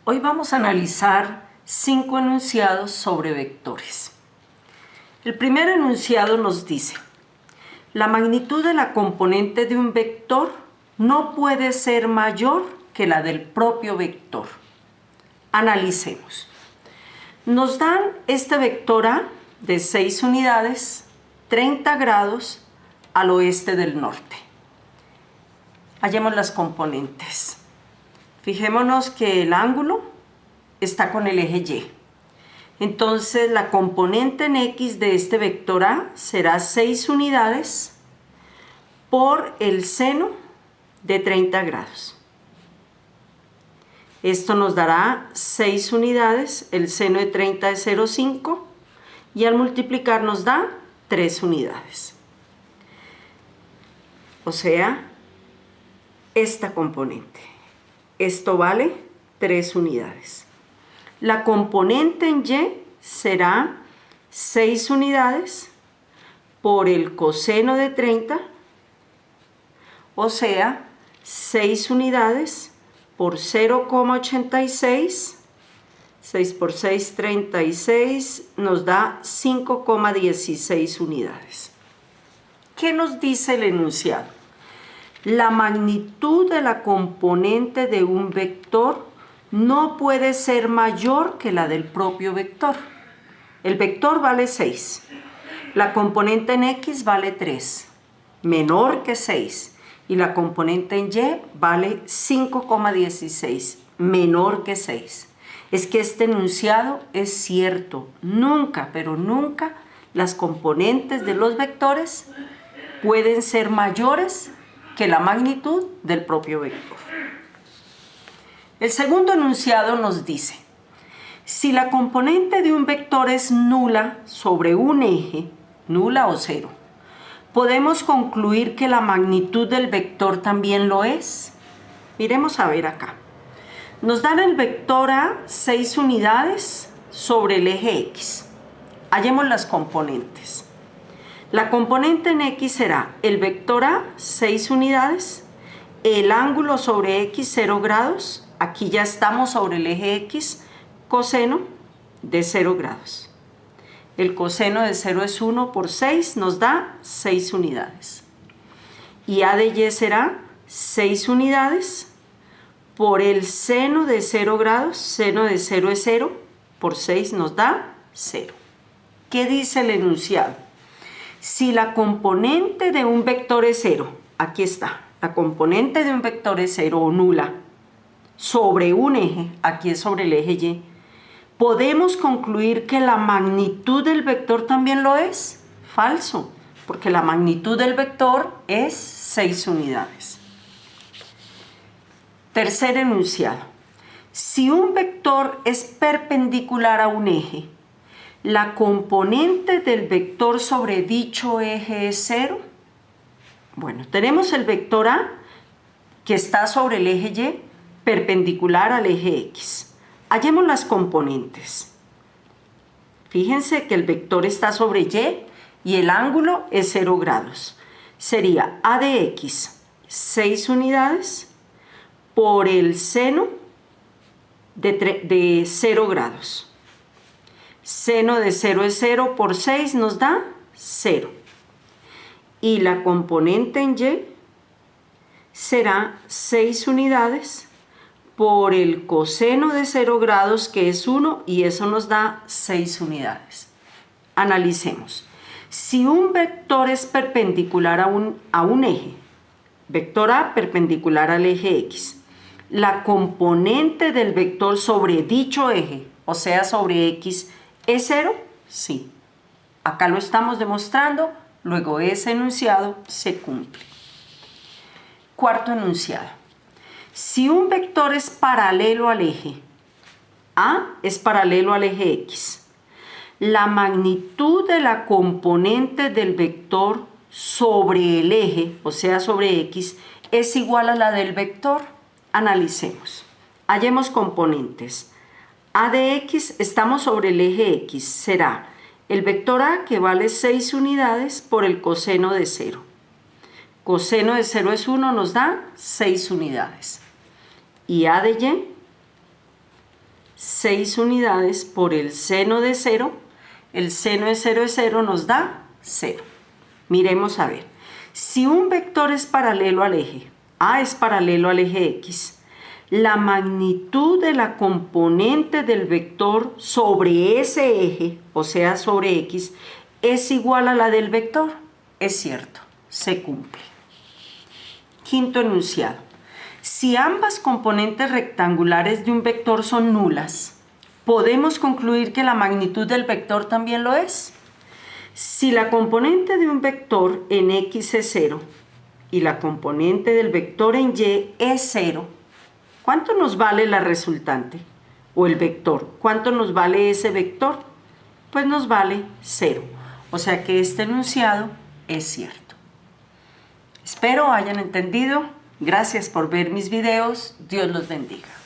Hoy vamos a analizar 5 enunciados sobre vectores. El primer enunciado nos dice: la magnitud de la componente de un vector no puede ser mayor que la del propio vector. Analicemos. Nos dan este vector A de 6 unidades, 30 grados al oeste del norte. Hallemos las componentes. Fijémonos que el ángulo está con el eje Y. Entonces la componente en X de este vector A será 6 unidades por el seno de 30 grados. Esto nos dará 6 unidades, el seno de 30 es 0,5 y al multiplicar nos da 3 unidades. O sea, esta componente. Esto vale 3 unidades. La componente en Y será 6 unidades por el coseno de 30, o sea, 6 unidades por 0,86, 6 por 6, 36, nos da 5,16 unidades. ¿Qué nos dice el enunciado? La magnitud de la componente de un vector no puede ser mayor que la del propio vector. El vector vale 6. La componente en X vale 3, menor que 6. Y la componente en Y vale 5,16, menor que 6. Es que este enunciado es cierto. Nunca, pero nunca, las componentes de los vectores pueden ser mayores que la magnitud del propio vector. El segundo enunciado nos dice: si la componente de un vector es nula sobre un eje, nula o cero, ¿podemos concluir que la magnitud del vector también lo es? Miremos a ver acá. Nos dan el vector A 6 unidades sobre el eje X. Hallemos las componentes. La componente en X será el vector A 6 unidades, el ángulo sobre X 0 grados, aquí ya estamos sobre el eje X, coseno de 0 grados. El coseno de 0 es 1 por 6, nos da 6 unidades. Y A de Y será 6 unidades por el seno de 0 grados, seno de 0 es 0, por 6 nos da 0. ¿Qué dice el enunciado? Si la componente de un vector es 0, aquí está, la componente de un vector es 0 o nula, sobre un eje, aquí es sobre el eje Y, ¿podemos concluir que la magnitud del vector también lo es? Falso, porque la magnitud del vector es 6 unidades. Tercer enunciado. Si un vector es perpendicular a un eje, ¿la componente del vector sobre dicho eje es 0? Bueno, tenemos el vector A que está sobre el eje Y perpendicular al eje X. Hallemos las componentes. Fíjense que el vector está sobre Y y el ángulo es 0 grados. Sería A de X 6 unidades por el seno de 0 grados. Seno de 0 es 0 por 6 nos da 0. Y la componente en Y será 6 unidades por el coseno de 0 grados, que es 1, y eso nos da 6 unidades. Analicemos. Si un vector es perpendicular a un eje, vector A perpendicular al eje X, la componente del vector sobre dicho eje, o sea sobre X, ¿es 0? Sí. Acá lo estamos demostrando, luego ese enunciado se cumple. Cuarto enunciado. Si un vector es paralelo al eje, A es paralelo al eje X, la magnitud de la componente del vector sobre el eje, o sea sobre X, es igual a la del vector. Analicemos. Hallemos componentes. A de X, estamos sobre el eje X, será El vector A que vale 6 unidades por el coseno de 0. Coseno de 0 es 1, nos da 6 unidades. Y A de Y, 6 unidades por el seno de 0. El seno de 0 es 0, nos da 0. Miremos a ver. Si un vector es paralelo al eje, A es paralelo al eje X, la magnitud de la componente del vector sobre ese eje, o sea, sobre X, es igual a la del vector. Es cierto, se cumple. Quinto enunciado. Si ambas componentes rectangulares de un vector son nulas, ¿podemos concluir que la magnitud del vector también lo es? Si la componente de un vector en X es 0 y la componente del vector en Y es 0, ¿cuánto nos vale la resultante? O el vector. ¿Cuánto nos vale ese vector? Pues nos vale 0. O sea que este enunciado es cierto. Espero hayan entendido. Gracias por ver mis videos. Dios los bendiga.